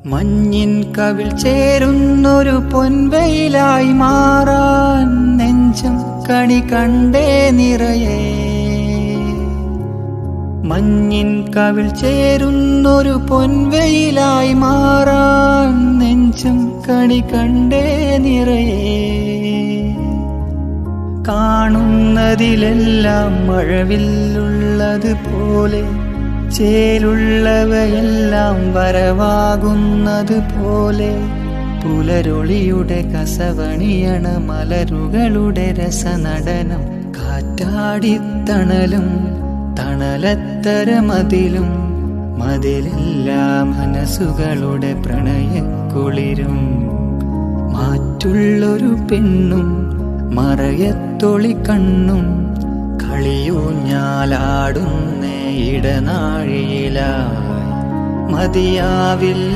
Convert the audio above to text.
മഞ്ഞിൻ കവിൾ ചേരുന്നൊരു പൊൻവെയിലായി മാറാൻ നെഞ്ചം കണി കണ്ടേ നിറയെ. മഞ്ഞിൻ കവിൾ ചേരുന്നൊരു പൊൻവെയിലായി മാറാൻ നെഞ്ചം കണി കണ്ടേ നിറയെ. കാണുന്നതിലെല്ലാം മഴവില്ലുള്ളത് പോലെ ചേലുള്ളവയെല്ലാം വരവാകുന്നത് പോലെ പുലരൊളിയുടെ കസവണിയണ മലരുകളുടെ രസനടനം കാറ്റാടിത്തണലും തണലത്തരമതിലും മതിലെല്ലാ മനസ്സുകളുടെ പ്രണയക്കുളിരും. മാറ്റുള്ളൊരു പെണ്ണും മറയത്തൊളി കണ്ണും കളിയൂഞ്ഞാലാടുന്ന ഇടനാഴിയിലായി മതിയാവില്ല